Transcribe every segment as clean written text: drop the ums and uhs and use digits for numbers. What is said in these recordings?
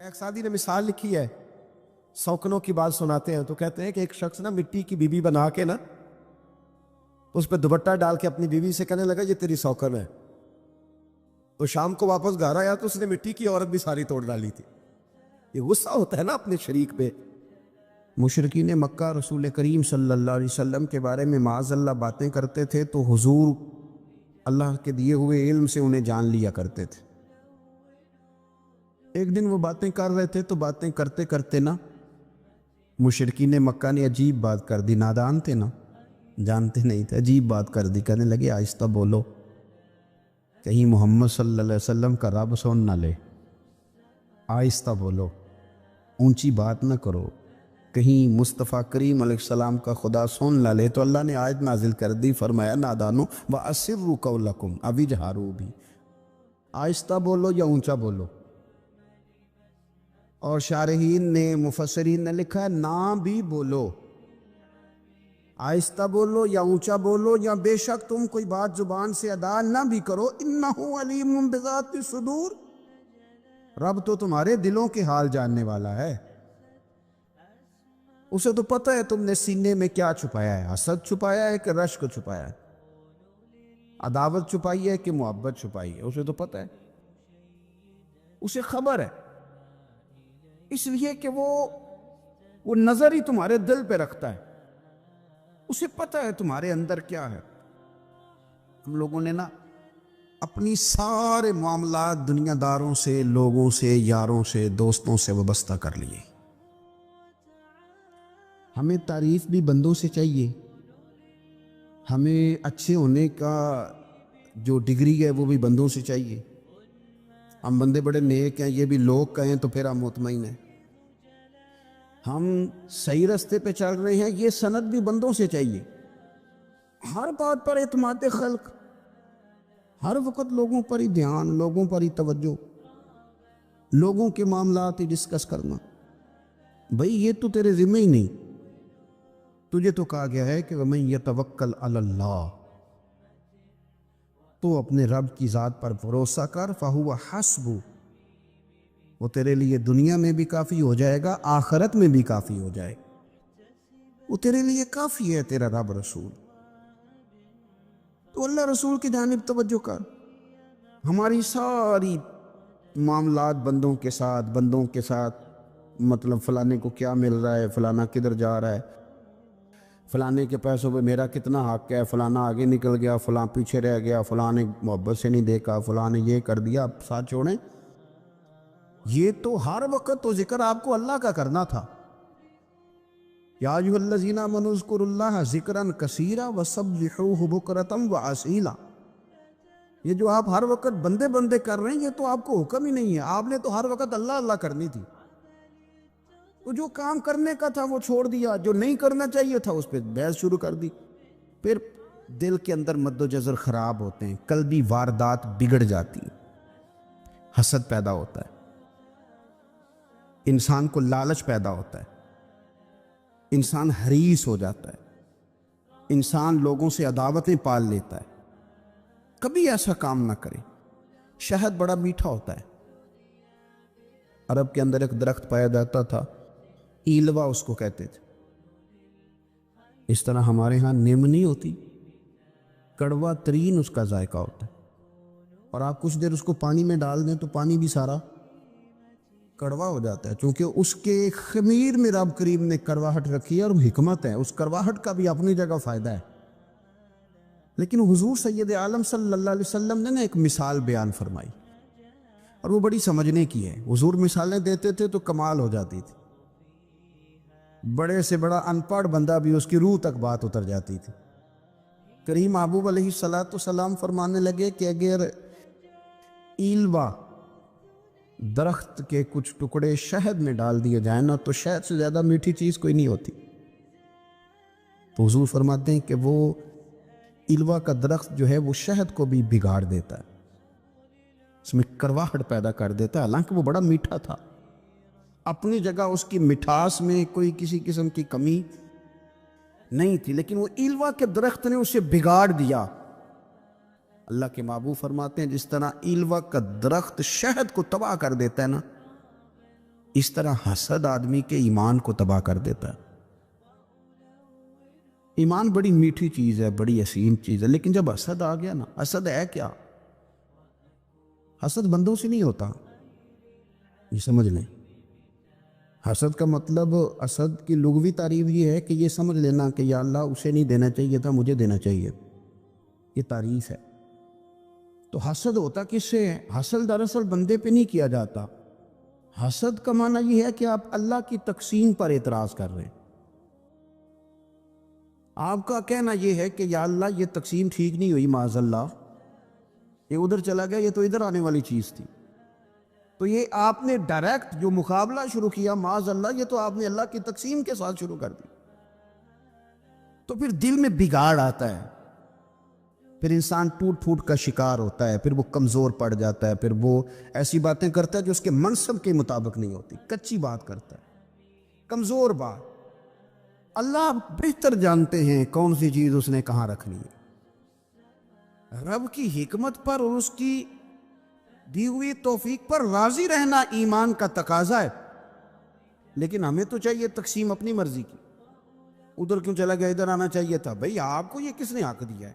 ایک سادی نے مثال لکھی ہے، سوکنوں کی بات سناتے ہیں تو کہتے ہیں کہ ایک شخص نا مٹی کی بیوی بنا کے نا اس پہ دوپٹہ ڈال کے اپنی بیوی سے کہنے لگا یہ تیری سوکن ہے. تو شام کو واپس گھر آیا تو اس نے مٹی کی عورت بھی ساری توڑ ڈالی تھی. یہ غصہ ہوتا ہے نا اپنے شریک پہ. مشرکین مکہ رسول کریم صلی اللہ علیہ وسلم کے بارے میں معاذ اللہ باتیں کرتے تھے تو حضور اللہ کے دیے ہوئے علم سے انہیں جان لیا کرتے تھے. ایک دن وہ باتیں کر رہے تھے تو باتیں کرتے کرتے نا مشرکین مکہ نے عجیب بات کر دی. نادان تھے نا، جانتے نہیں تھے، عجیب بات کر دی. کہنے لگے آہستہ بولو، کہیں محمد صلی اللہ علیہ وسلم کا رب سن نہ لے. آہستہ بولو، اونچی بات نہ کرو، کہیں مصطفیٰ کریم علیہ السلام کا خدا سن نہ لے. تو اللہ نے آیت نازل کر دی، فرمایا نادانو وَأَسِرُّوا قَوْلَكُمْ اب اجہاروا بھی، آہستہ بولو یا اونچا بولو. اور شارحین نے مفسرین نے لکھا ہے نہ بھی بولو، آہستہ بولو یا اونچا بولو یا بے شک تم کوئی بات زبان سے ادا نہ بھی کرو. اِنَّهُ عَلِيمٌ بِذَاتِ الصُّدُورِ، رب تو تمہارے دلوں کے حال جاننے والا ہے، اسے تو پتہ ہے تم نے سینے میں کیا چھپایا ہے. حسد چھپایا ہے کہ رشک چھپایا ہے، عداوت چھپائی ہے کہ محبت چھپائی ہے، اسے تو پتہ ہے، اسے خبر ہے. اس لیے کہ وہ نظر ہی تمہارے دل پہ رکھتا ہے، اسے پتہ ہے تمہارے اندر کیا ہے. ہم لوگوں نے نا اپنی سارے معاملات دنیا داروں سے، لوگوں سے، یاروں سے، دوستوں سے وابستہ کر لیے. ہمیں تعریف بھی بندوں سے چاہیے، ہمیں اچھے ہونے کا جو ڈگری ہے وہ بھی بندوں سے چاہیے. ہم بندے بڑے نیک ہیں یہ بھی لوگ کہیں تو پھر ہم مطمئن ہیں. ہم صحیح راستے پہ چل رہے ہیں یہ سند بھی بندوں سے چاہیے. ہر بات پر اعتماد خلق، ہر وقت لوگوں پر ہی دھیان، لوگوں پر ہی توجہ، لوگوں کے معاملات ہی ڈسکس کرنا. بھئی یہ تو تیرے ذمہ ہی نہیں. تجھے تو کہا گیا ہے کہ وَمَن يَتَوَكَّلْ عَلَى اللَّهِ، تو اپنے رب کی ذات پر بھروسہ کر. فَهُوَ حَسْبُهُ، وہ تیرے لیے دنیا میں بھی کافی ہو جائے گا، آخرت میں بھی کافی ہو جائے. وہ تیرے لیے کافی ہے تیرا رب رسول. تو اللہ رسول کی جانب توجہ کر. ہماری ساری معاملات بندوں کے ساتھ مطلب فلانے کو کیا مل رہا ہے، فلانا کدھر جا رہا ہے، فلانے کے پیسوں پہ میرا کتنا حق ہے، فلانا آگے نکل گیا، فلاں پیچھے رہ گیا، فلاں نے محبت سے نہیں دیکھا، فلاں نے یہ کر دیا. اب ساتھ چھوڑیں، یہ تو ہر وقت تو ذکر آپ کو اللہ کا کرنا تھا. یا ایھا الذین آمنوا اذکروا اللہ ذکرا کثیرا وسبحوہ بکرۃ وعصیلا. یہ جو آپ ہر وقت بندے کر رہے ہیں یہ تو آپ کو حکم ہی نہیں ہے، آپ نے تو ہر وقت اللہ اللہ کرنی تھی. تو جو کام کرنے کا تھا وہ چھوڑ دیا، جو نہیں کرنا چاہیے تھا اس پہ بحث شروع کر دی. پھر دل کے اندر مد و جزر خراب ہوتے ہیں، قلبی واردات بگڑ جاتی ہیں، حسد پیدا ہوتا ہے، انسان کو لالچ پیدا ہوتا ہے، انسان حریص ہو جاتا ہے، انسان لوگوں سے عداوتیں پال لیتا ہے. کبھی ایسا کام نہ کرے. شہد بڑا میٹھا ہوتا ہے. عرب کے اندر ایک درخت پایا جاتا تھا، ایلوا اس کو کہتے تھے. اس طرح ہمارے ہاں نیم نہیں ہوتی، کڑوا ترین اس کا ذائقہ ہوتا ہے. اور آپ کچھ دیر اس کو پانی میں ڈال دیں تو پانی بھی سارا کڑوا ہو جاتا ہے، چونکہ اس کے خمیر میں رب کریم نے کڑواہٹ رکھی ہے اور حکمت ہے. اس کڑواہٹ کا بھی اپنی جگہ فائدہ ہے. لیکن حضور سید عالم صلی اللہ علیہ وسلم نے ایک مثال بیان فرمائی اور وہ بڑی سمجھنے کی ہے. حضور مثالیں دیتے تھے تو کمال ہو جاتی تھی، بڑے سے بڑا ان پڑھ بندہ بھی اس کی روح تک بات اتر جاتی تھی. کریم محبوب علیہ السلام فرمانے لگے کہ اگر ایلوا درخت کے کچھ ٹکڑے شہد میں ڈال دیے جائیں نا تو شہد سے زیادہ میٹھی چیز کوئی نہیں ہوتی. تو حضور فرماتے ہیں کہ وہ ایلوا کا درخت جو ہے وہ شہد کو بھی بگاڑ دیتا ہے، اس میں کرواہٹ پیدا کر دیتا ہے. حالانکہ وہ بڑا میٹھا تھا، اپنی جگہ اس کی مٹھاس میں کوئی کسی قسم کی کمی نہیں تھی، لیکن وہ ایلوا کے درخت نے اسے بگاڑ دیا. اللہ کے محبوب فرماتے ہیں جس طرح ایلوا کا درخت شہد کو تباہ کر دیتا ہے نا، اس طرح حسد آدمی کے ایمان کو تباہ کر دیتا ہے۔ ایمان بڑی میٹھی چیز ہے، بڑی حسین چیز ہے، لیکن جب حسد آ گیا نا، حسد ہے کیا؟ حسد بندوں سے نہیں ہوتا، یہ سمجھ لیں۔ حسد کا مطلب، حسد کی لغوی تعریف یہ ہے کہ یہ سمجھ لینا کہ یا اللہ اسے نہیں دینا چاہیے تھا، مجھے دینا چاہیے، یہ تعریف ہے۔ تو حسد ہوتا کس سے ہے؟ حسد دراصل بندے پہ نہیں کیا جاتا۔ حسد کا معنی یہ ہے کہ آپ اللہ کی تقسیم پر اعتراض کر رہے ہیں۔ آپ کا کہنا یہ ہے کہ یا اللہ یہ تقسیم ٹھیک نہیں ہوئی، معاذ اللہ، یہ ادھر چلا گیا، یہ تو ادھر آنے والی چیز تھی۔ تو یہ آپ نے ڈائریکٹ جو مقابلہ شروع کیا، معاذ اللہ، یہ تو آپ نے اللہ کی تقسیم کے ساتھ شروع کر دی۔ تو پھر دل میں بگاڑ آتا ہے، پھر انسان ٹوٹ پھوٹ کا شکار ہوتا ہے، پھر وہ کمزور پڑ جاتا ہے، پھر وہ ایسی باتیں کرتا ہے جو اس کے منصب کے مطابق نہیں ہوتی، کچی بات کرتا ہے، کمزور بات۔ اللہ بہتر جانتے ہیں کون سی چیز اس نے کہاں رکھنی ہے۔ رب کی حکمت پر اور اس کی دی ہوئی توفیق پر راضی رہنا ایمان کا تقاضا ہے، لیکن ہمیں تو چاہیے تقسیم اپنی مرضی کی۔ ادھر کیوں چلا گیا، ادھر آنا چاہیے تھا؟ بھئی آپ کو یہ کس نے حق دیا ہے؟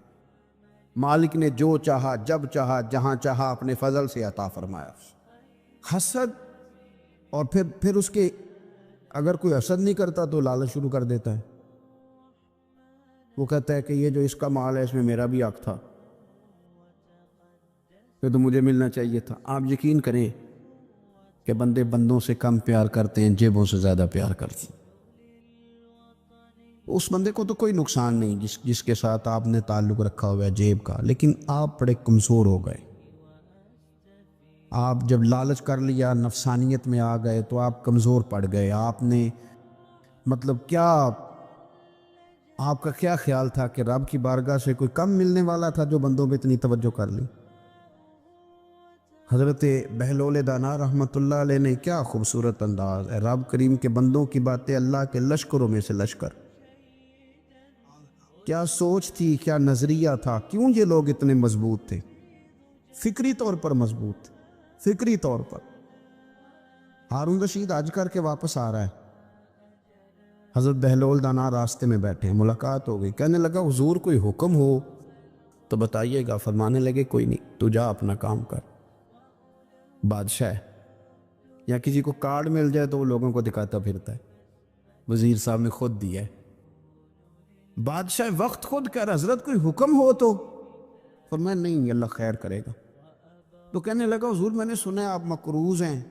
مالک نے جو چاہا، جب چاہا، جہاں چاہا اپنے فضل سے عطا فرمایا۔ حسد، اور پھر اس کے اگر کوئی حسد نہیں کرتا تو لالچ شروع کر دیتا ہے۔ وہ کہتا ہے کہ یہ جو اس کا مال ہے اس میں میرا بھی حق تھا، یہ تو مجھے ملنا چاہیے تھا۔ آپ یقین کریں کہ بندے بندوں سے کم پیار کرتے ہیں، جیبوں سے زیادہ پیار کرتے ہیں۔ اس بندے کو تو کوئی نقصان نہیں جس کے ساتھ آپ نے تعلق رکھا ہوا ہے جیب کا، لیکن آپ بڑے کمزور ہو گئے۔ آپ جب لالچ کر لیا، نفسانیت میں آ گئے تو آپ کمزور پڑ گئے۔ آپ نے مطلب کیا، آپ کا کیا خیال تھا کہ رب کی بارگاہ سے کوئی کم ملنے والا تھا جو بندوں پہ اتنی توجہ کر لی؟ حضرت بہلول دانا رحمۃ اللہ علیہ نے کیا خوبصورت انداز ہے، رب کریم کے بندوں کی باتیں اللہ کے لشکروں میں سے لشکر۔ کیا سوچ تھی، کیا نظریہ تھا، کیوں یہ لوگ اتنے مضبوط تھے؟ فکری طور پر مضبوط تھے، فکری طور پر۔ ہارون رشید حج کر کے واپس آ رہا ہے، حضرت بہلول دانا راستے میں بیٹھے ہیں، ملاقات ہو گئی۔ کہنے لگا حضور کوئی حکم ہو تو بتائیے گا۔ فرمانے لگے کوئی نہیں، تو جا اپنا کام کر۔ بادشاہ ہے، یا کسی کو کارڈ مل جائے تو وہ لوگوں کو دکھاتا پھرتا ہے، وزیر صاحب نے خود دیا ہے۔ بادشاہ وقت خود کہہ رہا حضرت کوئی حکم ہو تو؟ فرمایا نہیں، اللہ خیر کرے گا۔ تو کہنے لگا حضور میں نے سنا ہے آپ مقروض ہیں،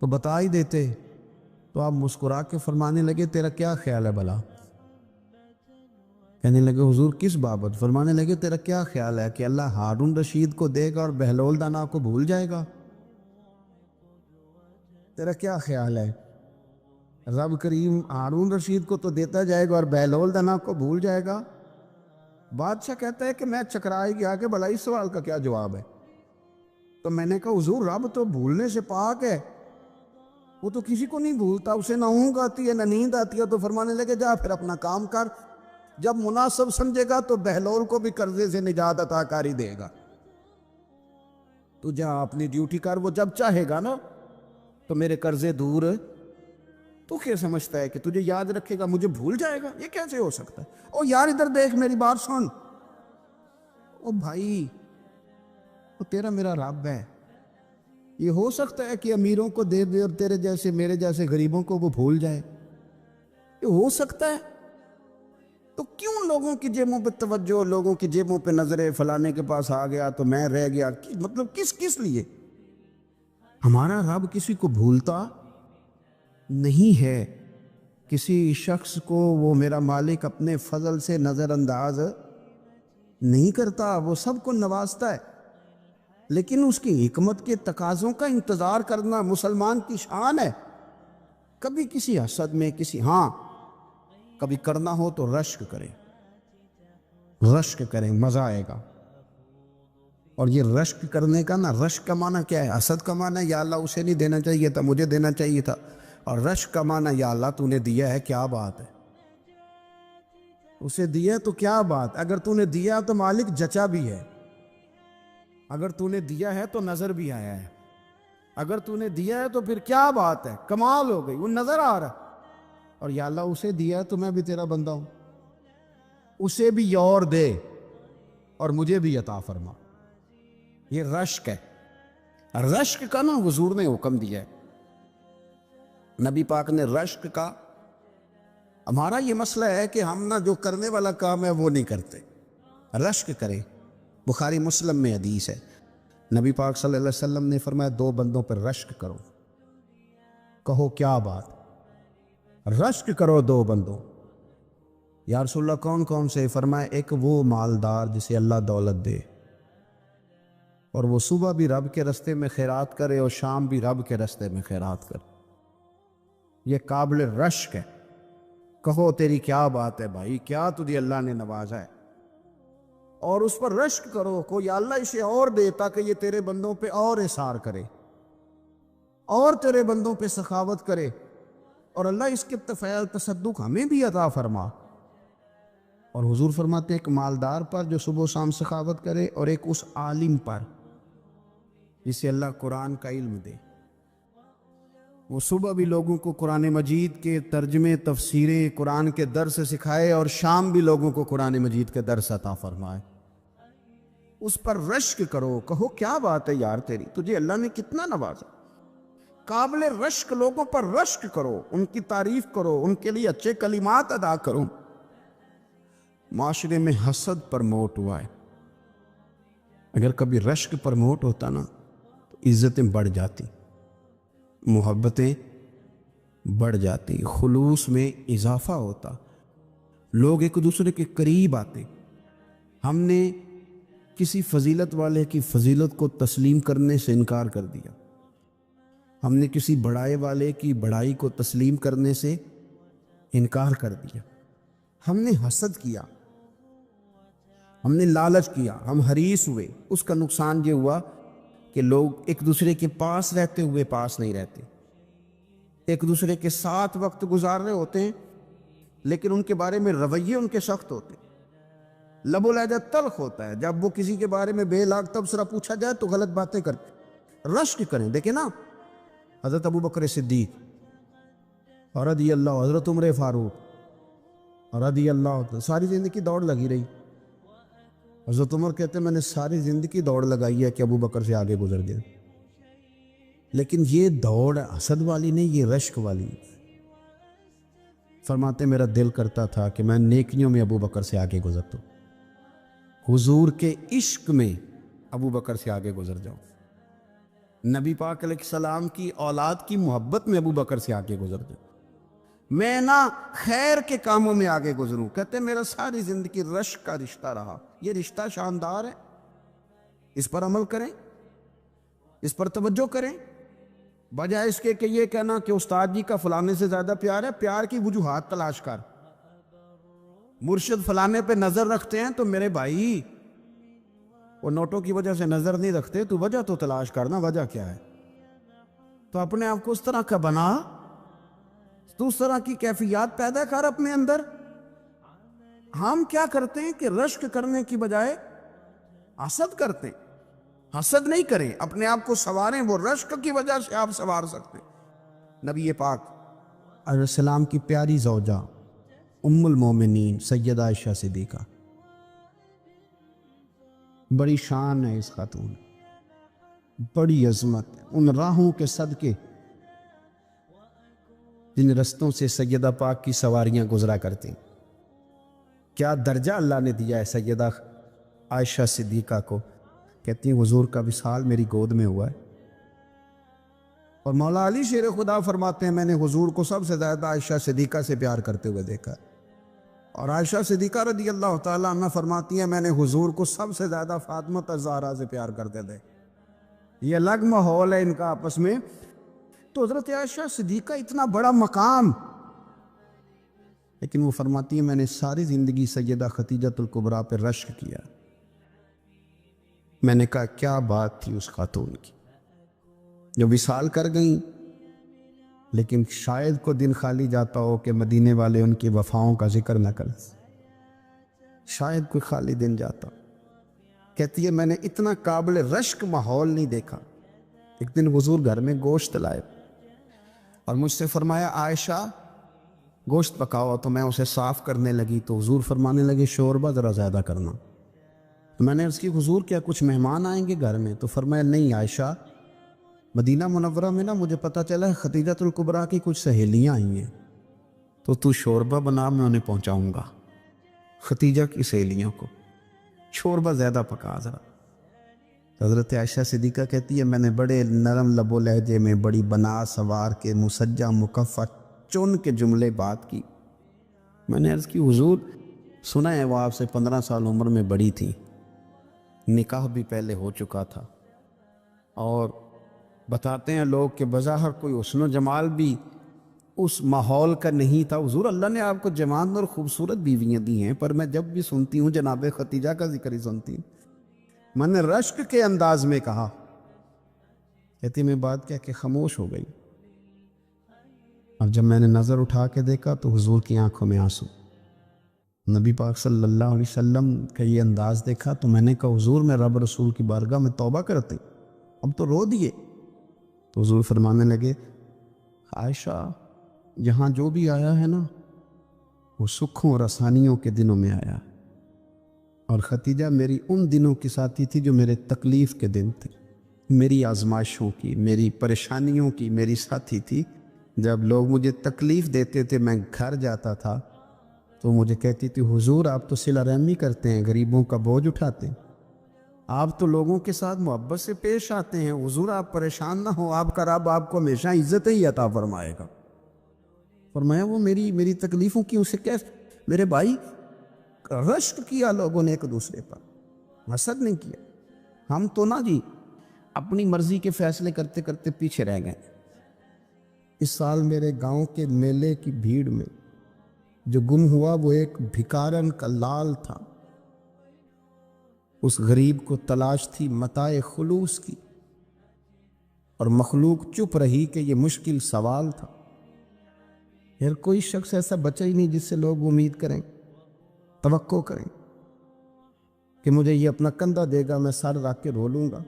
تو بتا ہی دیتے۔ تو آپ مسکرا کے فرمانے لگے تیرا کیا خیال ہے بھلا؟ کہنے لگے حضور کس بابت؟ فرمانے لگے تیرا کیا خیال ہے کہ اللہ ہارون رشید کو دے گا اور بہلول دانا کو بھول جائے گا؟ تیرا کیا خیال ہے؟ رب کریم ہارون رشید کو تو دیتا جائے گا اور بہلول دانا کو بھول جائے گا؟ بادشاہ کہتا ہے کہ میں چکرائے گیا کہ بھلا اس سوال کا کیا جواب ہے؟ تو میں نے کہا حضور رب تو بھولنے سے پاک ہے، وہ تو کسی کو نہیں بھولتا، اسے نہ اونگ آتی ہے نہ نیند آتی ہے۔ تو فرمانے لگے جا پھر اپنا کام کر، جب مناسب سمجھے گا تو بہلول کو بھی قرضے سے نجات عطا کاری دے گا، تو جا اپنی ڈیوٹی کر، وہ جب چاہے گا نا تو میرے قرضے دور۔ تو کیا سمجھتا ہے کہ تجھے یاد رکھے گا، مجھے بھول جائے گا؟ یہ کیسے ہو سکتا ہے؟ او یار ادھر دیکھ، میری بات سن۔ او بھائی، وہ تیرا میرا رب ہے، یہ ہو سکتا ہے کہ امیروں کو دے دے اور تیرے جیسے میرے جیسے غریبوں کو وہ بھول جائے؟ یہ ہو سکتا ہے؟ تو کیوں لوگوں کی جیبوں پہ توجہ، لوگوں کی جیبوں پہ نظریں، فلانے کے پاس آ گیا تو میں رہ گیا؟ مطلب کس لیے؟ ہمارا رب کسی کو بھولتا نہیں ہے، کسی شخص کو وہ میرا مالک اپنے فضل سے نظر انداز نہیں کرتا، وہ سب کو نوازتا ہے، لیکن اس کی حکمت کے تقاضوں کا انتظار کرنا مسلمان کی شان ہے۔ کبھی کسی حسد میں کبھی کرنا ہو تو رشک کریں، مزہ آئے گا۔ اور یہ رشک کرنے کا نا، رشک کا معنی کیا ہے؟ حسد کا معنی یا اللہ اسے نہیں دینا چاہیے تھا، مجھے دینا چاہیے تھا، اور رشک کا معنی یا اللہ تو نے دیا ہے، کیا بات ہے، اسے دیا تو کیا بات، اگر تو نے دیا تو مالک جچا بھی ہے، اگر تو نے دیا ہے تو نظر بھی آیا ہے، اگر تو نے دیا ہے تو پھر کیا بات ہے، کمال ہو گئی، وہ نظر آ رہا۔ اور یا اللہ اسے دیا ہے تو میں بھی تیرا بندہ ہوں، اسے بھی اور دے اور مجھے بھی عطا فرما۔ یہ رشک ہے، رشک کا نا حضور نے حکم دیا ہے، نبی پاک نے رشک کا۔ ہمارا یہ مسئلہ ہے کہ ہم نا جو کرنے والا کام ہے وہ نہیں کرتے، رشک کریں۔ بخاری مسلم میں حدیث ہے، نبی پاک صلی اللہ علیہ وسلم نے فرمایا 2 بندوں پر رشک کرو۔ کہو کیا بات، رشک کرو 2 بندوں۔ یا رسول اللہ کون کون سے؟ فرمایا ایک وہ مالدار جسے اللہ دولت دے اور وہ صبح بھی رب کے رستے میں خیرات کرے اور شام بھی رب کے رستے میں خیرات کرے، یہ قابل رشک ہے۔ کہو تیری کیا بات ہے بھائی، کیا تجھے اللہ نے نوازا ہے، اور اس پر رشک کرو کو یا اللہ اسے اور دے تاکہ یہ تیرے بندوں پہ اور احسار کرے اور تیرے بندوں پہ سخاوت کرے، اور اللہ اس کے فعل تصدق ہمیں بھی عطا فرما۔ اور حضور فرماتے ہیں ایک مالدار پر جو صبح و شام سخاوت کرے، اور ایک اس عالم پر جسے اللہ قرآن کا علم دے، وہ صبح بھی لوگوں کو قرآن مجید کے ترجمے تفسیریں قرآن کے درس سکھائے اور شام بھی لوگوں کو قرآن مجید کے درس عطا فرمائے۔ اس پر رشک کرو، کہو کیا بات ہے یار تیری، تجھے اللہ نے کتنا نوازا۔ قابل رشک لوگوں پر رشک کرو، ان کی تعریف کرو، ان کے لیے اچھے کلمات ادا کرو۔ معاشرے میں حسد پرموٹ ہوا ہے، اگر کبھی رشک پرموٹ ہوتا نا تو عزتیں بڑھ جاتی، محبتیں بڑھ جاتی، خلوص میں اضافہ ہوتا، لوگ ایک دوسرے کے قریب آتے۔ ہم نے کسی فضیلت والے کی فضیلت کو تسلیم کرنے سے انکار کر دیا، ہم نے کسی بڑائی والے کی بڑائی کو تسلیم کرنے سے انکار کر دیا، ہم نے حسد کیا، ہم نے لالچ کیا، ہم حریص ہوئے۔ اس کا نقصان یہ ہوا کہ لوگ ایک دوسرے کے پاس رہتے ہوئے پاس نہیں رہتے، ایک دوسرے کے ساتھ وقت گزار رہے ہوتے ہیں لیکن ان کے بارے میں رویے ان کے سخت ہوتے ہیں، لب و لہجہ تلخ ہوتا ہے، جب وہ کسی کے بارے میں بے لاگ تبصرہ پوچھا جائے تو غلط باتیں کرتے۔ رشک کریں، دیکھیں نا حضرت ابو بکر صدیق رضی اللہ، حضرت عمر فاروق رضی اللہ، ساری زندگی دوڑ لگی رہی۔ حضرت عمر کہتے ہیں میں نے ساری زندگی دوڑ لگائی ہے کہ ابو بکر سے آگے گزر گیا، لیکن یہ دوڑ حسد والی نہیں، یہ رشک والی۔ فرماتے میرا دل کرتا تھا کہ میں نیکیوں میں ابو بکر سے آگے گزرتا ہوں، حضور کے عشق میں ابو بکر سے آگے گزر جاؤں، نبی پاک علیہ السلام کی اولاد کی محبت میں ابو بکر سے آگے گزر جاؤں، میں نہ خیر کے کاموں میں آگے گزروں۔ کہتے ہیں میرا ساری زندگی رشک کا رشتہ رہا، یہ رشتہ شاندار ہے، اس پر عمل کریں، اس پر توجہ کریں، بجائے اس کے کہ یہ کہنا کہ استاد جی کا فلانے سے زیادہ پیار ہے، پیار کی وجوہات تلاش کر۔ مرشد فلانے پہ نظر رکھتے ہیں تو میرے بھائی وہ نوٹوں کی وجہ سے نظر نہیں رکھتے، تو وجہ تو تلاش کرنا، وجہ کیا ہے؟ تو اپنے آپ کو اس طرح کا بنا، تو اس طرح کی کیفیات پیدا کر اپنے اندر۔ ہم کیا کرتے ہیں کہ رشک کرنے کی بجائے حسد کرتے ہیں۔ حسد نہیں کریں، اپنے آپ کو سنواریں، وہ رشک کی وجہ سے آپ سنوار سکتے ہیں۔ نبی پاک علیہ السلام کی پیاری زوجہ ام المومنین سیدہ عائشہ صدیقہ، بڑی شان ہے اس خاتون، بڑی عظمت ہے ان راہوں کے صدقے جن رستوں سے سیدہ پاک کی سواریاں گزرا کرتی۔ کیا درجہ اللہ نے دیا ہے سیدہ عائشہ صدیقہ کو۔ کہتی ہیں حضور کا وصال میری گود میں ہوا ہے، اور مولا علی شیر خدا فرماتے ہیں میں نے حضور کو سب سے زیادہ عائشہ صدیقہ سے پیار کرتے ہوئے دیکھا ہے، اور عائشہ صدیقہ رضی اللہ تعالیٰ عنہ فرماتی ہیں میں نے حضور کو سب سے زیادہ فاطمہ الزہرا سے پیار کرتے تھے۔ یہ الگ ماحول ہے ان کا آپس میں۔ تو حضرت عائشہ صدیقہ اتنا بڑا مقام، لیکن وہ فرماتی ہے میں نے ساری زندگی سیدہ خدیجۃ الکبریٰ پہ رشک کیا۔ میں نے کہا کیا بات تھی اس خاتون کی جو وصال کر گئیں، لیکن شاید کو دن خالی جاتا ہو کہ مدینے والے ان کی وفاؤں کا ذکر نہ کریں، شاید کوئی خالی دن جاتا۔ کہتی ہے میں نے اتنا قابل رشک ماحول نہیں دیکھا، ایک دن حضور گھر میں گوشت لائے اور مجھ سے فرمایا عائشہ گوشت پکاؤ، تو میں اسے صاف کرنے لگی تو حضور فرمانے لگے شوربہ ذرا زیادہ کرنا۔ تو میں نے عرض کی حضور کیا کچھ مہمان آئیں گے گھر میں؟ تو فرمایا نہیں عائشہ، مدینہ منورہ میں نا مجھے پتہ چلا ہے خدیجۃ الکبریٰ کی کچھ سہیلیاں آئی ہیں، تو شوربہ بنا، میں انہیں پہنچاؤں گا، خدیجہ کی سہیلیوں کو شوربہ زیادہ پکا ذرا۔ حضرت عائشہ صدیقہ کہتی ہے میں نے بڑے نرم لب و لہجے میں بڑی بنا سوار کے مسجع مکفّع چن کے جملے بات کی۔ میں نے عرض کی حضور سنا ہے وہ آپ سے 15 سال عمر میں بڑی تھی، نکاح بھی پہلے ہو چکا تھا، اور بتاتے ہیں لوگ کہ بظاہر کوئی حسن و جمال بھی اس ماحول کا نہیں تھا۔ حضور اللہ نے آپ کو جوان اور خوبصورت بیویاں دی ہیں، پر میں جب بھی سنتی ہوں جناب خدیجہ کا ذکر ہی سنتی ہوں۔ میں نے رشک کے انداز میں کہا، کہتی میں بات کہہ کے خاموش ہو گئی، اور جب میں نے نظر اٹھا کے دیکھا تو حضور کی آنکھوں میں آنسو، نبی پاک صلی اللہ علیہ وسلم کا یہ انداز دیکھا تو میں نے کہا حضور میں رب رسول کی بارگاہ میں توبہ کرتے، اب تو رو دیے۔ تو حضور فرمانے لگے عائشہ یہاں جو بھی آیا ہے نا وہ سکھوں اور آسانیوں کے دنوں میں آیا، اور خدیجہ میری ان دنوں کی ساتھی تھی جو میرے تکلیف کے دن تھے، میری آزمائشوں کی، میری پریشانیوں کی میری ساتھی تھی۔ جب لوگ مجھے تکلیف دیتے تھے میں گھر جاتا تھا تو مجھے کہتی تھی حضور آپ تو صلہ رحمی کرتے ہیں، غریبوں کا بوجھ اٹھاتے ہیں، آپ تو لوگوں کے ساتھ محبت سے پیش آتے ہیں، حضور آپ پریشان نہ ہو، آپ کا رب آپ کو ہمیشہ عزت ہی عطا فرمائے گا۔ فرمایا وہ میری تکلیفوں کی اسے کیسے؟ میرے بھائی رشک کیا لوگوں نے ایک دوسرے پر، حسد نہیں کیا۔ ہم تو نا جی اپنی مرضی کے فیصلے کرتے کرتے پیچھے رہ گئے۔ اس سال میرے گاؤں کے میلے کی بھیڑ میں جو گم ہوا وہ ایک بھکارن کا لال تھا، اس غریب کو تلاش تھی متاع خلوص کی، اور مخلوق چپ رہی کہ یہ مشکل سوال تھا۔ پھر کوئی شخص ایسا بچا ہی نہیں جس سے لوگ امید کریں، توقع کریں کہ مجھے یہ اپنا کندھا دے گا میں سر رکھ کے رو لوں گا۔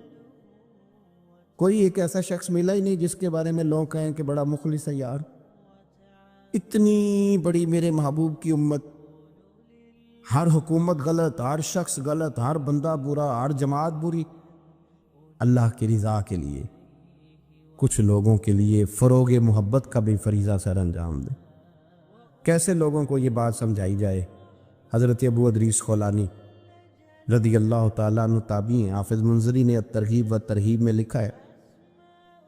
کوئی ایک ایسا شخص ملا ہی نہیں جس کے بارے میں لوگ کہیں کہ بڑا مخلص ہے یار۔ اتنی بڑی میرے محبوب کی امت، ہر حکومت غلط، ہر شخص غلط، ہر بندہ برا، ہر جماعت بری، اللہ کی رضا کے لیے کچھ لوگوں کے لیے فروغ محبت کا بھی فریضہ سر انجام دے۔ کیسے لوگوں کو یہ بات سمجھائی جائے؟ حضرت ابو ادریس خولانی رضی اللہ تعالیٰ عنہ تابعی ہیں، حافظ منذری نے الترغیب و ترہیب میں لکھا ہے،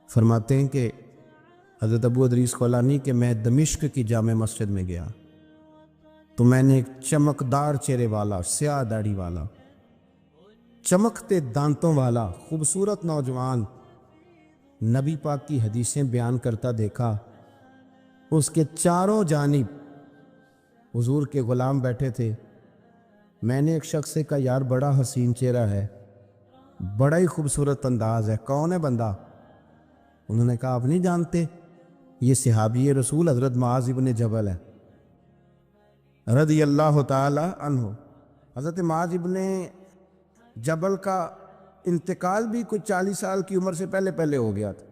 فرماتے ہیں کہ حضرت ابو ادریس خولانی کہ میں دمشق کی جامع مسجد میں گیا تو میں نے ایک چمکدار چہرے والا، سیاہ داڑھی والا، چمکتے دانتوں والا خوبصورت نوجوان نبی پاک کی حدیثیں بیان کرتا دیکھا۔ اس کے چاروں جانب حضور کے غلام بیٹھے تھے۔ میں نے ایک شخص سے کہا یار بڑا حسین چہرہ ہے، بڑا ہی خوبصورت انداز ہے، کون ہے بندہ؟ انہوں نے کہا آپ نہیں جانتے، یہ صحابی رسول حضرت معاذ ابن جبل ہے رضی اللہ تعالی عنہ۔ حضرت معاذ ابن جبل کا انتقال بھی کچھ 40 سال کی عمر سے پہلے ہو گیا تھا،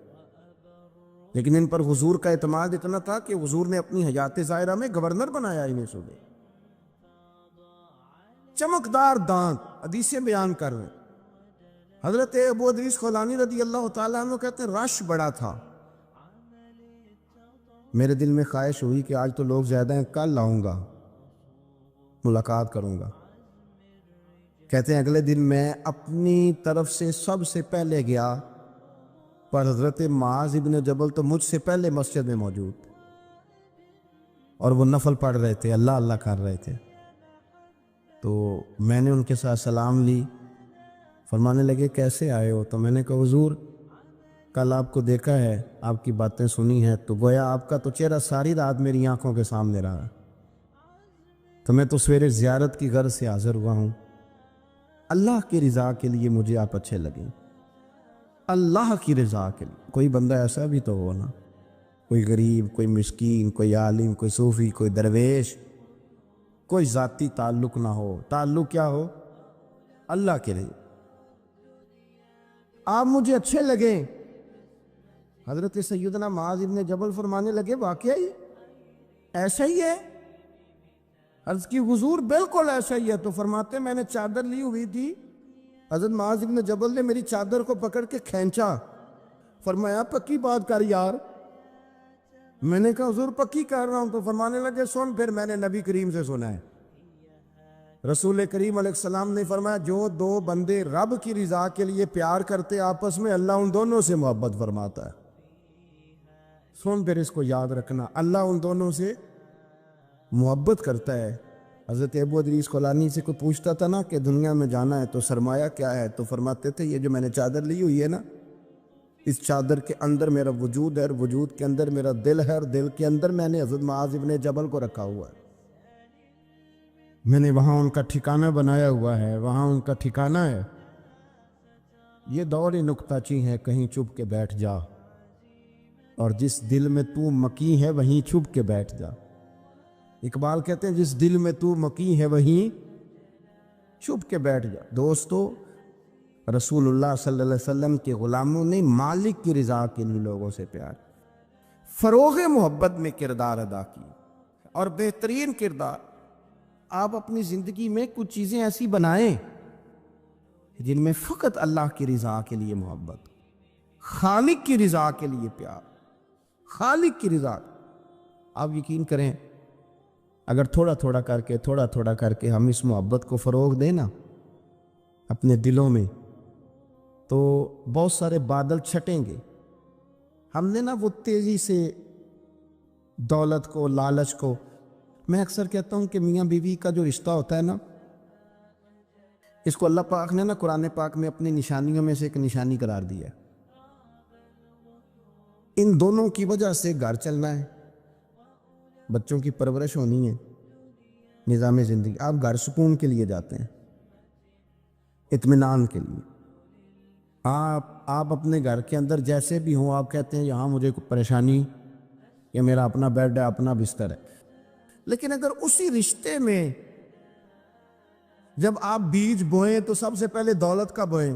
لیکن ان پر حضور کا اعتماد اتنا تھا کہ حضور نے اپنی حیات ظاہرہ میں گورنر بنایا انہیں صوبے۔ چمکدار دانت، حدیثیں بیان کر رہے ہیں۔ حضرت ابو ادریس خولانی رضی اللہ تعالیٰ عنہ کہتے ہیں رش بڑا تھا، میرے دل میں خواہش ہوئی کہ آج تو لوگ زیادہ ہیں، کل آؤں گا ملاقات کروں گا۔ کہتے ہیں اگلے دن میں اپنی طرف سے سب سے پہلے گیا، پر حضرت معاذ ابن جبل تو مجھ سے پہلے مسجد میں موجود تھے، اور وہ نفل پڑھ رہے تھے، اللہ اللہ کر رہے تھے۔ تو میں نے ان کے ساتھ سلام لی، فرمانے لگے کیسے آئے ہو؟ تو میں نے کہا حضور کل آپ کو دیکھا ہے، آپ کی باتیں سنی ہیں، تو گویا آپ کا تو چہرہ ساری رات میری آنکھوں کے سامنے رہا، تو میں تو سویرے زیارت کی غرض سے حاضر ہوا ہوں۔ اللہ کی رضا کے لیے مجھے آپ اچھے لگیں، اللہ کی رضا کے لیے۔ کوئی بندہ ایسا بھی تو ہو نا، کوئی غریب، کوئی مسکین، کوئی عالم، کوئی صوفی، کوئی درویش، کوئی ذاتی تعلق نہ ہو، تعلق کیا ہو؟ اللہ کے لیے۔ آپ مجھے اچھے لگیں، حضرت سیدنا معاذ ابن جبل فرمانے لگے واقعی ایسا ہی ہے؟ عرض کی حضور بالکل ایسا ہی ہے۔ تو فرماتے میں نے چادر لی ہوئی تھی، حضرت معاذ ابن جبل نے میری چادر کو پکڑ کے کھینچا، فرمایا پکی بات کر یار۔ میں نے کہا حضور پکی کر رہا ہوں۔ تو فرمانے لگے سن، پھر میں نے نبی کریم سے سنا ہے، رسول کریم علیہ السلام نے فرمایا جو دو بندے رب کی رضا کے لیے پیار کرتے آپس میں، اللہ ان دونوں سے محبت فرماتا ہے۔ سن پھر اس کو یاد رکھنا، اللہ ان دونوں سے محبت کرتا ہے۔ حضرت ابو ادریس خولانی سے کوئی پوچھتا تھا نا کہ دنیا میں جانا ہے تو سرمایہ کیا ہے، تو فرماتے تھے یہ جو میں نے چادر لی ہوئی ہے نا، اس چادر کے اندر میرا وجود ہے، اور وجود کے اندر میرا دل ہے، اور دل کے اندر میں نے حضرت معاذ ابن جبل کو رکھا ہوا ہے، میں نے وہاں ان کا ٹھکانہ بنایا ہوا ہے، وہاں ان کا ٹھکانہ ہے۔ یہ دور نکتہ چی ہے، کہیں چھپ کے بیٹھ جا، اور جس دل میں تو مکی ہے وہیں چھپ کے بیٹھ جا۔ اقبال کہتے ہیں جس دل میں تو مکی ہے وہیں چھپ کے بیٹھ جا۔ دوستو، رسول اللہ صلی اللہ علیہ وسلم کے غلاموں نے مالک کی رضا کے لیے لوگوں سے پیار، فروغ محبت میں کردار ادا کی، اور بہترین کردار۔ آپ اپنی زندگی میں کچھ چیزیں ایسی بنائیں جن میں فقط اللہ کی رضا کے لیے محبت، خالق کی رضا کے لیے پیار، خالق کی رضا۔ آپ یقین کریں اگر تھوڑا تھوڑا کر کے ہم اس محبت کو فروغ دیں نا اپنے دلوں میں، تو بہت سارے بادل چھٹیں گے۔ ہم نے نا وہ تیزی سے دولت کو، لالچ کو، میں اکثر کہتا ہوں کہ میاں بیوی کا جو رشتہ ہوتا ہے نا، اس کو اللہ پاک نے نا قرآن پاک میں اپنی نشانیوں میں سے ایک نشانی قرار دیا ہے۔ ان دونوں کی وجہ سے گھر چلنا ہے، بچوں کی پرورش ہونی ہے، نظام زندگی۔ آپ گھر سکون کے لیے جاتے ہیں، اطمینان کے لیے۔ آپ اپنے گھر کے اندر جیسے بھی ہوں، آپ کہتے ہیں یہاں مجھے کوئی پریشانی، یہ میرا اپنا بیڈ ہے، اپنا بستر ہے۔ لیکن اگر اسی رشتے میں جب آپ بیج بوئیں تو سب سے پہلے دولت کا بوئیں۔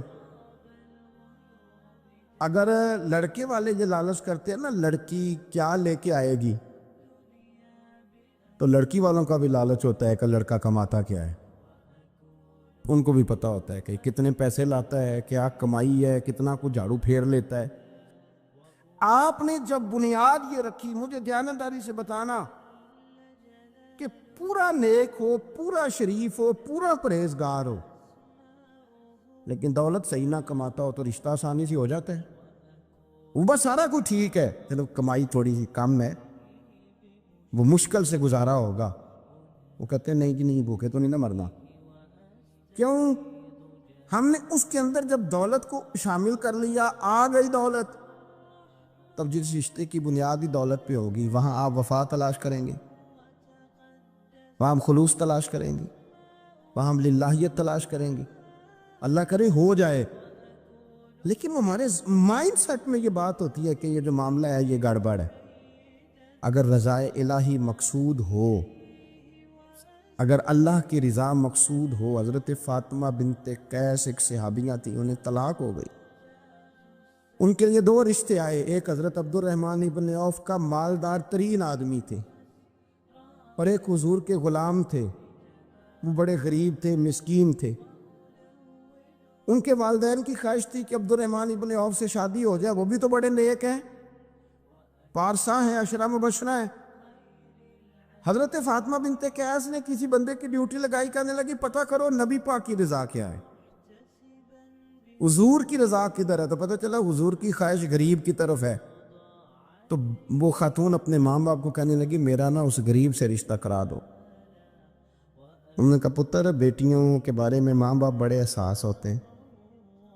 اگر لڑکے والے جو لالچ کرتے ہیں نا لڑکی کیا لے کے آئے گی، تو لڑکی والوں کا بھی لالچ ہوتا ہے کہ لڑکا کماتا کیا ہے، ان کو بھی پتا ہوتا ہے کہ کتنے پیسے لاتا ہے، کیا کمائی ہے، کتنا کچھ جھاڑو پھیر لیتا ہے۔ آپ نے جب بنیاد یہ رکھی، مجھے دیانتداری سے بتانا کہ پورا نیک ہو، پورا شریف ہو، پورا پرہیزگار ہو، لیکن دولت صحیح نہ کماتا ہو تو رشتہ آسانی سے ہو جاتا ہے۔ وہ بس سارا کچھ ٹھیک ہے، چلو کمائی تھوڑی سی کم ہے، وہ مشکل سے گزارا ہوگا، وہ کہتے ہیں نہیں جی نہیں، بھوکے تو نہیں نہ مرنا۔ کیوں؟ ہم نے اس کے اندر جب دولت کو شامل کر لیا، آ گئی دولت، تب جس رشتے کی بنیادی دولت پہ ہوگی وہاں آپ وفا تلاش کریں گے، وہاں ہم خلوص تلاش کریں گے، وہاں ہم للہیت تلاش کریں گے۔ اللہ کرے ہو جائے، لیکن وہ ہمارے مائنڈ سیٹ میں یہ بات ہوتی ہے کہ یہ جو معاملہ ہے یہ گڑبڑ ہے۔ اگر رضا الہی مقصود ہو، اگر اللہ کی رضا مقصود ہو، حضرت فاطمہ بنت قیس ایک صحابیہ تھی، انہیں طلاق ہو گئی، ان کے لیے دو رشتے آئے، ایک حضرت عبد الرحمن ابن عوف کا مالدار ترین آدمی تھے، اور ایک حضور کے غلام تھے، وہ بڑے غریب تھے، مسکین تھے۔ ان کے والدین کی خواہش تھی کہ عبد الرحمن ابن عوف سے شادی ہو جائے، وہ بھی تو بڑے نیک ہیں، پارسا ہیں، عشرہ مبشرہ ہیں۔ حضرت فاطمہ بنت قیس نے کسی بندے کی ڈیوٹی لگائی، کہنے لگی پتہ کرو نبی پاک کی رضا کیا ہے، حضور کی رضا کدھر ہے؟ تو پتہ چلا حضور کی خواہش غریب کی طرف ہے۔ تو وہ خاتون اپنے ماں باپ کو کہنے لگی میرا نا اس غریب سے رشتہ کرا دو۔ انہوں نے کہا پتر، بیٹیوں کے بارے میں ماں باپ بڑے احساس ہوتے ہیں،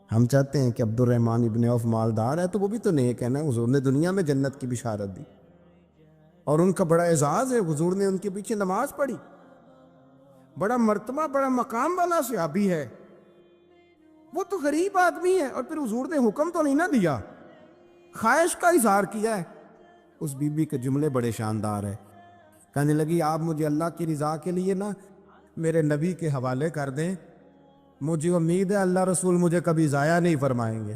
ہم چاہتے ہیں کہ عبد الرحمن ابن عوف مالدار ہے تو وہ بھی تو نیک ہے نا، حضور نے دنیا میں جنت کی بشارت دی، اور ان کا بڑا اعزاز ہے، حضور نے ان کے پیچھے نماز پڑھی، بڑا مرتبہ، بڑا مقام والا صحابی ہے، وہ تو غریب آدمی ہے، اور پھر حضور نے حکم تو نہیں نہ دیا، خواہش کا اظہار کیا ہے۔ اس بی بی کے جملے بڑے شاندار ہیں، کہنے لگی آپ مجھے اللہ کی رضا کے لیے نا میرے نبی کے حوالے کر دیں، مجھے امید ہے اللہ رسول مجھے کبھی ضائع نہیں فرمائیں گے۔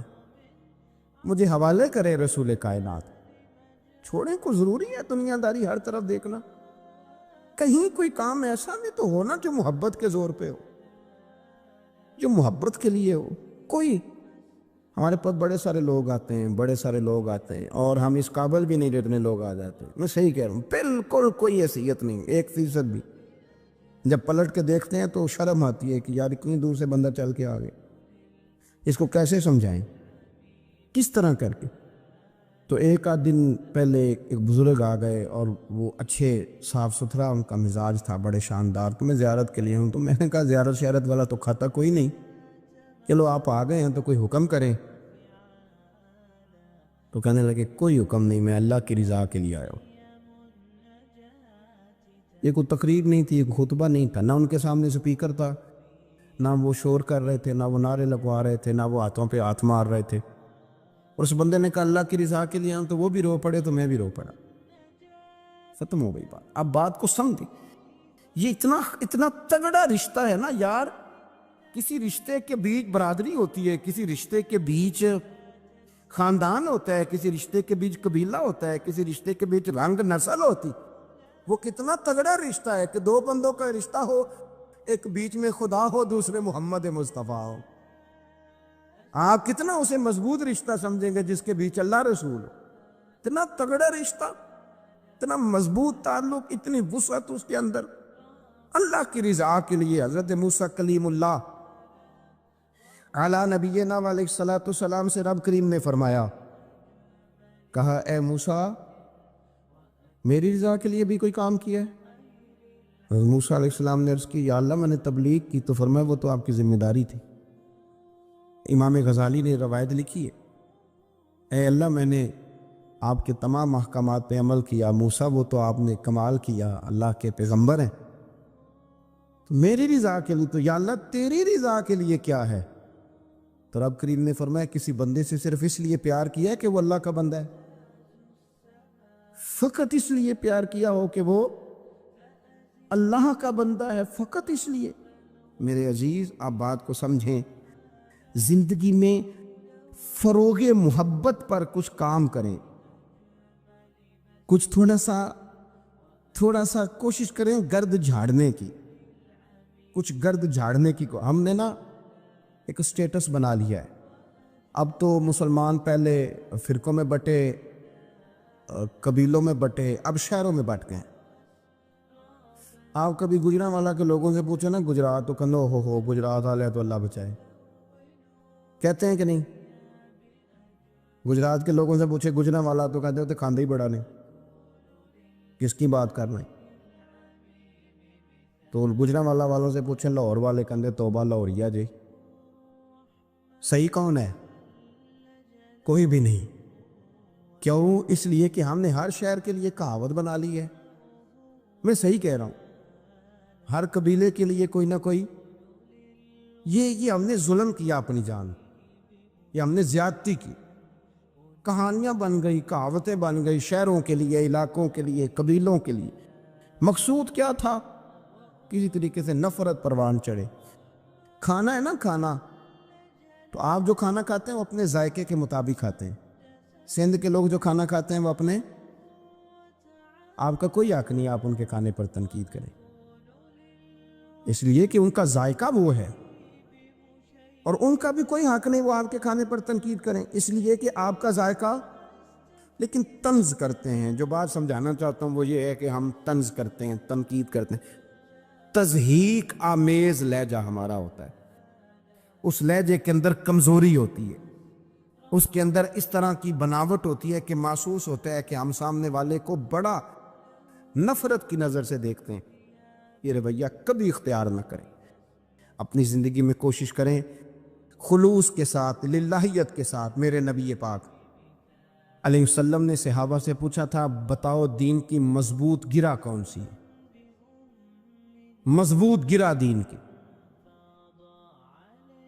مجھے حوالے کرے رسول کائنات. چھوڑیں کو ضروری ہے دنیا داری ہر طرف دیکھنا؟ کہیں کوئی کام ایسا بھی تو ہونا جو محبت کے زور پہ ہو، جو محبت کے لیے ہو. کوئی ہمارے پاس بڑے سارے لوگ آتے ہیں اور ہم اس قابل بھی نہیں جتنے لوگ آ جاتے. میں صحیح کہہ رہا ہوں، بالکل کوئی حیثیت نہیں 1% بھی. جب پلٹ کے دیکھتے ہیں تو شرم آتی ہے کہ یار اتنی دور سے بندہ چل کے آ گیا، اس کو کیسے سمجھائیں، کس طرح کر کے. تو ایک آدھ دن پہلے ایک بزرگ آ گئے اور وہ اچھے صاف ستھرا ان کا مزاج تھا، بڑے شاندار. تو میں زیارت کے لیے ہوں. تو میں نے کہا زیارت شیارت والا تو کھاتا کوئی نہیں، چلو آپ آ گئے ہیں تو کوئی حکم کریں. تو کہنے لگے کوئی حکم نہیں، میں اللہ کی رضا کے لیے آیا ہوں. یہ کوئی تقریر نہیں تھی، ایک خطبہ نہیں تھا، نہ ان کے سامنے سپیکر تھا، نہ وہ شور کر رہے تھے، نہ وہ نعرے لگوا رہے تھے، نہ وہ ہاتھوں پہ ہاتھ مار رہے تھے. اور اس بندے نے کہا اللہ کی رضا کے لیے آؤں، تو وہ بھی رو پڑے تو میں بھی رو پڑا. ختم ہو گئی بات. اب بات کو سمجھیں، یہ اتنا تگڑا رشتہ ہے نا یار. کسی رشتے کے بیچ برادری ہوتی ہے، کسی رشتے کے بیچ خاندان ہوتا ہے، کسی رشتے کے بیچ قبیلہ ہوتا ہے، کسی رشتے کے بیچ رنگ نسل ہوتی. وہ کتنا تگڑا رشتہ ہے کہ دو بندوں کا رشتہ ہو، ایک بیچ میں خدا ہو، دوسرے محمد مصطفیٰ ہو. آپ کتنا اسے مضبوط رشتہ سمجھیں گے جس کے بیچ اللہ رسول ہو. اتنا تگڑا رشتہ، اتنا مضبوط تعلق، اتنی وسعت اس کے اندر. اللہ کی رضا کے لیے حضرت موسیٰ کلیم اللہ اعلیٰ نبینا علیہ الصلوۃ والسلام سے رب کریم نے فرمایا، کہا اے موسیٰ میری رضا کے لیے بھی کوئی کام کیا ہے؟ حضرت موسیٰ علیہ السلام نے عرض کی یا اللہ میں نے تبلیغ کی. تو فرمایا وہ تو آپ کی ذمہ داری تھی. امام غزالی نے روایت لکھی ہے، اے اللہ میں نے آپ کے تمام احکامات پہ عمل کیا، موسیٰ وہ تو آپ نے کمال کیا، اللہ کے پیغمبر ہیں. تو میری رضا کے لیے، تو یا اللہ تیری رضا کے لیے کیا ہے؟ تو رب کریم نے فرمایا کسی بندے سے صرف اس لیے پیار کیا ہے کہ وہ اللہ کا بندہ ہے، فقط اس لیے پیار کیا ہو کہ وہ اللہ کا بندہ ہے، فقط اس لیے. میرے عزیز آپ بات کو سمجھیں، زندگی میں فروغ محبت پر کچھ کام کریں، کچھ تھوڑا سا کوشش کریں گرد جھاڑنے کی، کچھ گرد جھاڑنے کی. ہم نے نا ایک سٹیٹس بنا لیا ہے. اب تو مسلمان پہلے فرقوں میں بٹے، قبیلوں میں بٹے، اب شہروں میں بٹ گئے. آپ کبھی گجرانوالا کے لوگوں سے پوچھو نا گجرات، تو کہنا ہو گجرات والے تو اللہ بچائے، کہتے ہیں کہ نہیں؟ گجرات کے لوگوں سے پوچھے گجرانوالا تو کہتے ہوتے کھاندے ہی بڑا نہیں، کس کی بات کر رہے ہیں. تو گجرانوالا والوں سے پوچھیں لاہور والے کہتے توبہ لاہوریا جی. صحیح کون ہے؟ کوئی بھی نہیں. کیوں؟ اس لیے کہ ہم نے ہر شہر کے لیے کہاوت بنا لی ہے. میں صحیح کہہ رہا ہوں، ہر قبیلے کے لیے کوئی نہ کوئی. یہ ہم نے ظلم کیا اپنی جان، یہ ہم نے زیادتی کی. کہانیاں بن گئی، کہاوتیں بن گئی، شہروں کے لیے، علاقوں کے لیے، قبیلوں کے لیے. مقصود کیا تھا؟ کسی طریقے سے نفرت پروان چڑھے. کھانا ہے نا، کھانا تو آپ جو کھانا کھاتے ہیں وہ اپنے ذائقے کے مطابق کھاتے ہیں. سندھ کے لوگ جو کھانا کھاتے ہیں وہ اپنے، آپ کا کوئی حق نہیں آپ ان کے کھانے پر تنقید کریں، اس لیے کہ ان کا ذائقہ وہ ہے. اور ان کا بھی کوئی حق نہیں وہ آپ کے کھانے پر تنقید کریں، اس لیے کہ آپ کا ذائقہ. لیکن طنز کرتے ہیں. جو بات سمجھانا چاہتا ہوں وہ یہ ہے کہ ہم طنز کرتے ہیں، تنقید کرتے ہیں. تضحیک آمیز لہجہ ہمارا ہوتا ہے، اس لہجے کے اندر کمزوری ہوتی ہے، اس کے اندر اس طرح کی بناوٹ ہوتی ہے کہ محسوس ہوتا ہے کہ ہم سامنے والے کو بڑا نفرت کی نظر سے دیکھتے ہیں. یہ رویہ کبھی اختیار نہ کریں. اپنی زندگی میں کوشش کریں خلوص کے ساتھ، للہیت کے ساتھ. میرے نبی پاک علیہ السلام نے صحابہ سے پوچھا تھا بتاؤ دین کی مضبوط گرہ کون سی ہے؟ مضبوط گرہ دین کی.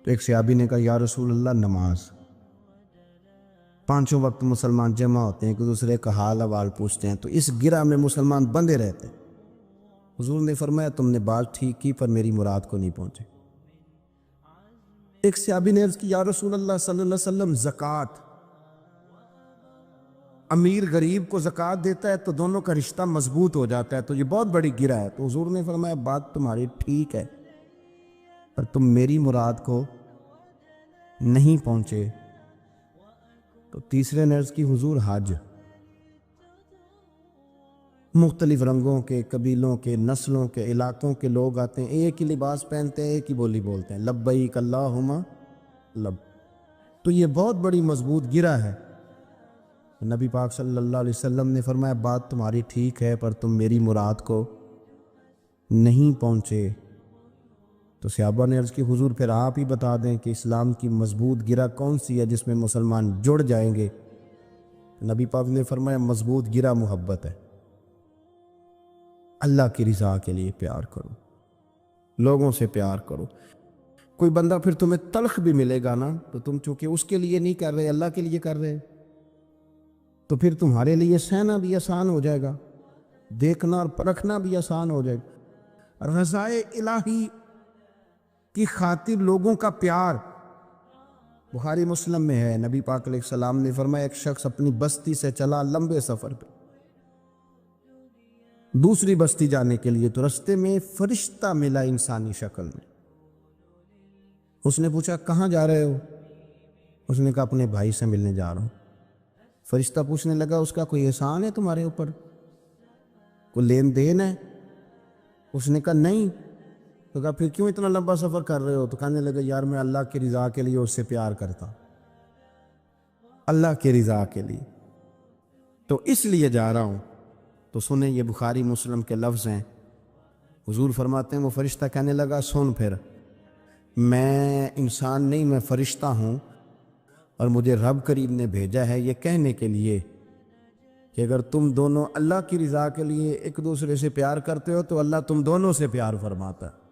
تو ایک صحابی نے کہا یا رسول اللہ نماز. 5 وقت مسلمان جمع ہوتے ہیں، ایک دوسرے کا حال احوال پوچھتے ہیں، تو اس گرہ میں مسلمان بندے رہتے ہیں. حضور نے فرمایا تم نے بات ٹھیک کی پر میری مراد کو نہیں پہنچے. ایک صحابی نے عرض کی یا رسول اللہ صلی اللہ علیہ وسلم زکوٰۃ. امیر غریب کو زکوٰۃ دیتا ہے تو دونوں کا رشتہ مضبوط ہو جاتا ہے، تو یہ بہت بڑی گرہ ہے۔ تو حضور نے فرمایا بات تمہاری ٹھیک ہے پر تم میری مراد کو نہیں پہنچے۔ تو تیسرے نے عرض کی حضور حج، مختلف رنگوں کے، قبیلوں کے، نسلوں کے، علاقوں کے لوگ آتے ہیں، ایک ہی لباس پہنتے ہیں، ایک ہی بولی بولتے ہیں، لبیک اللہم لب۔ تو یہ بہت بڑی مضبوط گرہ ہے۔ نبی پاک صلی اللہ علیہ وسلم نے فرمایا بات تمہاری ٹھیک ہے پر تم میری مراد کو نہیں پہنچے۔ تو صحابہ نے عرض کی حضور پھر آپ ہی بتا دیں کہ اسلام کی مضبوط گرہ کون سی ہے جس میں مسلمان جڑ جائیں گے؟ نبی پاک نے فرمایا مضبوط گرہ محبت ہے۔ اللہ کی رضا کے لیے پیار کرو، لوگوں سے پیار کرو۔ کوئی بندہ پھر تمہیں تلخ بھی ملے گا نا، تو تم چونکہ اس کے لیے نہیں کر رہے، اللہ کے لیے کر رہے، تو پھر تمہارے لیے سہنا بھی آسان ہو جائے گا، دیکھنا اور پرکھنا بھی آسان ہو جائے گا۔ رضائے الہی کی خاطر لوگوں کا پیار بخاری مسلم میں ہے، نبی پاک علیہ السلام نے فرمایا ایک شخص اپنی بستی سے چلا لمبے سفر پہ دوسری بستی جانے کے لیے، تو رستے میں فرشتہ ملا انسانی شکل میں۔ اس نے پوچھا کہاں جا رہے ہو؟ اس نے کہا اپنے بھائی سے ملنے جا رہا ہوں۔ فرشتہ پوچھنے لگا اس کا کوئی احسان ہے تمہارے اوپر، کوئی لین دین ہے؟ اس نے کہا نہیں۔ تو کہا پھر کیوں اتنا لمبا سفر کر رہے ہو؟ تو کہنے لگا یار میں اللہ کی رضا کے لیے اس سے پیار کرتا، اللہ کی رضا کے لیے، تو اس لیے جا رہا ہوں۔ تو سنیں یہ بخاری مسلم کے لفظ ہیں، حضور فرماتے ہیں وہ فرشتہ کہنے لگا سن پھر، میں انسان نہیں میں فرشتہ ہوں، اور مجھے رب کریم نے بھیجا ہے یہ کہنے کے لیے کہ اگر تم دونوں اللہ کی رضا کے لیے ایک دوسرے سے پیار کرتے ہو تو اللہ تم دونوں سے پیار فرماتا ہے۔